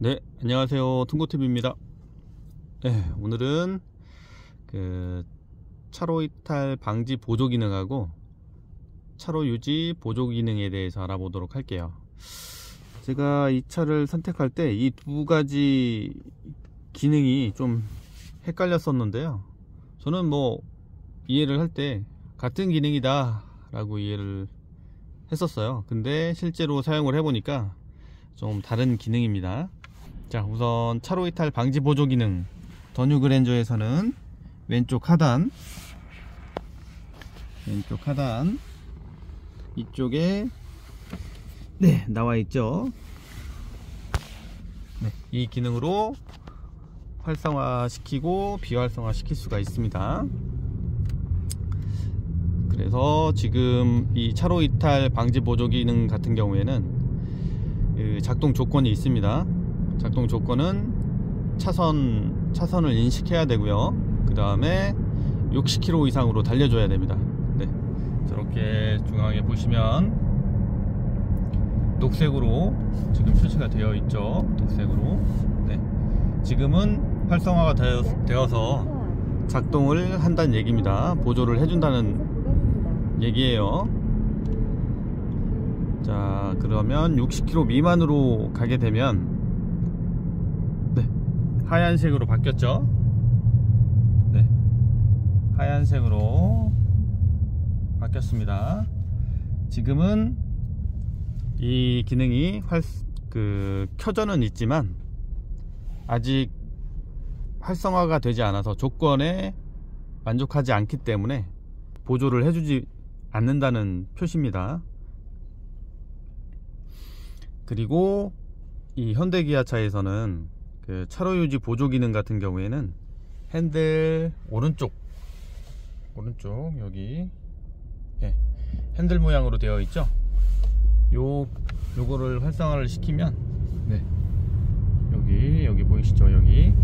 네, 안녕하세요. 퉁고TV입니다. 네, 오늘은 차로 이탈 방지 보조 기능하고 차로 유지 보조 기능에 대해서 알아보도록 할게요. 제가 이 차를 선택할 때 이 두 가지 기능이 좀 헷갈렸었는데요. 저는 뭐 이해를 할 때 같은 기능이다 라고 이해를 했었어요. 근데 실제로 사용을 해보니까 좀 다른 기능입니다. 자, 우선 차로 이탈 방지 보조 기능 더 뉴 그랜저에서는 왼쪽 하단 이쪽에 나와 있죠. 이 기능으로 활성화 시키고 비활성화 시킬 수가 있습니다. 그래서 지금 이 차로 이탈 방지 보조 기능 같은 경우에는 작동 조건이 있습니다. 작동 조건은 차선을 인식해야 되고요. 그 다음에 60km 이상으로 달려줘야 됩니다. 저렇게 중앙에 보시면 녹색으로 지금 표시가 되어 있죠. 녹색으로. 지금은 활성화가 되어서 작동을 한다는 얘기입니다. 보조를 해준다는 얘기예요. 자, 그러면 60km 미만으로 가게 되면 하얀색으로 바뀌었죠. 하얀색으로 바뀌었습니다. 지금은 이 기능이 켜져는 있지만 아직 활성화가 되지 않아서 조건에 만족하지 않기 때문에 보조를 해주지 않는다는 표시입니다. 그리고 이 현대기아차에서는 차로 유지 보조 기능 같은 경우에는 핸들 오른쪽 여기 핸들 모양으로 되어 있죠. 요거를 활성화를 시키면 여기 보이시죠? 여기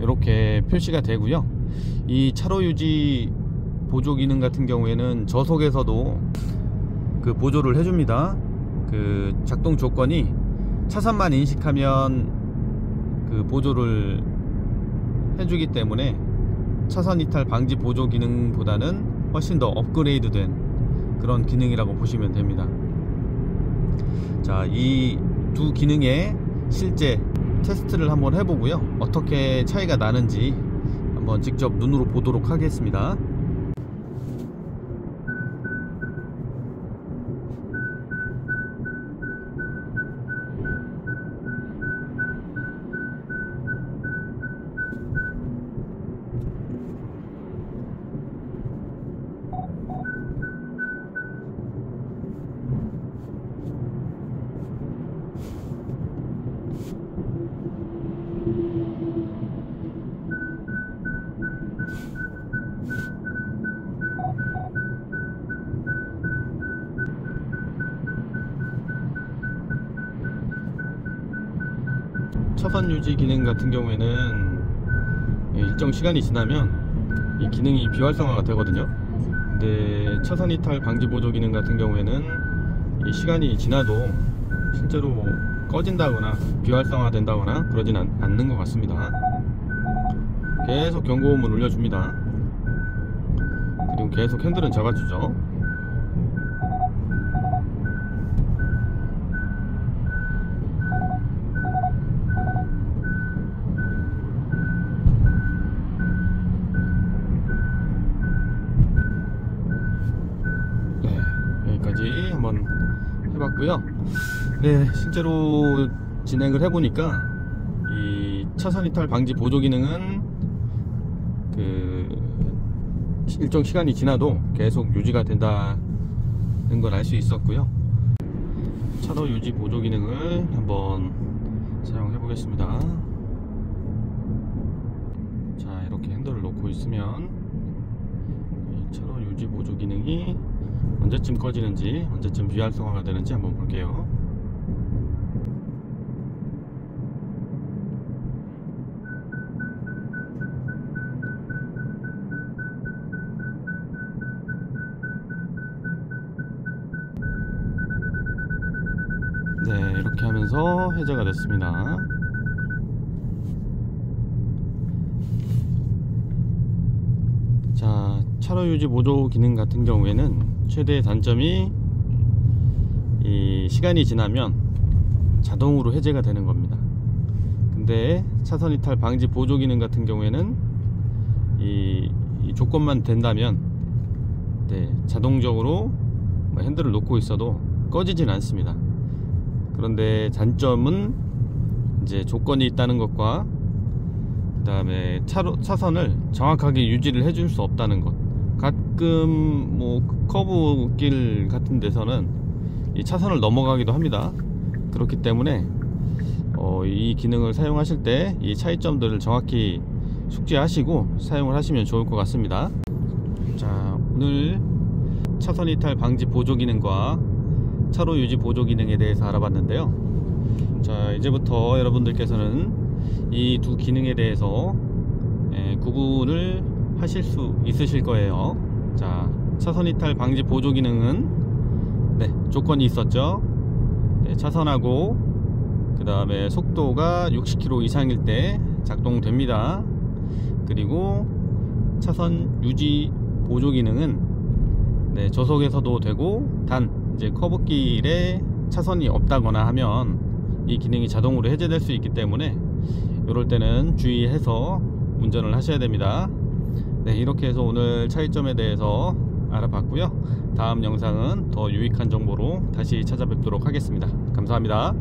이렇게 표시가 되고요. 이 차로 유지 보조 기능 같은 경우에는 저속에서도 보조를 해줍니다. 작동 조건이 차선만 인식하면 보조를 해주기 때문에 차선 이탈 방지 보조 기능보다는 훨씬 더 업그레이드 된 그런 기능이라고 보시면 됩니다. 자, 이 두 기능의 실제 테스트를 한번 해보고요. 어떻게 차이가 나는지 한번 직접 눈으로 보도록 하겠습니다. 차선 유지 기능 같은 경우에는 일정 시간이 지나면 이 기능이 비활성화가 되거든요. 근데 차선 이탈 방지 보조 기능 같은 경우에는 이 시간이 지나도 실제로 꺼진다거나 비활성화 된다거나 그러진 않는 것 같습니다. 계속 경고음을 울려줍니다. 그리고 계속 핸들은 잡아주죠. 여기까지 한번 해봤고요. 실제로 진행을 해보니까 이 차선 이탈 방지 보조 기능은 일정 시간이 지나도 계속 유지가 된다는 걸 알 수 있었고요. 차로 유지 보조 기능을 한번 사용해 보겠습니다. 자, 이렇게 핸들을 놓고 있으면 이 차로 유지 보조 기능이 언제쯤 꺼지는지, 언제쯤 비활성화가 되는지 한번 볼게요. 이렇게 하면서 해제가 됐습니다. 자, 차로 유지 보조 기능 같은 경우에는 최대의 단점이 이 시간이 지나면 자동으로 해제가 되는 겁니다. 근데 차선 이탈 방지 보조 기능 같은 경우에는 이 조건만 된다면 자동적으로 핸들을 놓고 있어도 꺼지진 않습니다. 그런데 단점은 이제 조건이 있다는 것과 그 다음에 차선을 정확하게 유지를 해줄 수 없다는 것. 가끔 커브 길 같은 데서는 이 차선을 넘어가기도 합니다. 그렇기 때문에 이 기능을 사용하실 때 이 차이점들을 정확히 숙지하시고 사용을 하시면 좋을 것 같습니다. 자, 오늘 차선 이탈 방지 보조 기능과 차로 유지 보조 기능에 대해서 알아봤는데요. 자, 이제부터 여러분들께서는 이 두 기능에 대해서 구분을 하실 수 있으실 거예요. 자, 차선 이탈 방지 보조 기능은 조건이 있었죠. 차선하고 그 다음에 속도가 60km 이상일 때 작동됩니다. 그리고 차선 유지 보조 기능은 저속에서도 되고, 단 이제 커브길에 차선이 없다거나 하면 이 기능이 자동으로 해제될 수 있기 때문에 이럴 때는 주의해서 운전을 하셔야 됩니다. 이렇게 해서 오늘 차이점에 대해서 알아봤고요. 다음 영상은 더 유익한 정보로 다시 찾아뵙도록 하겠습니다. 감사합니다.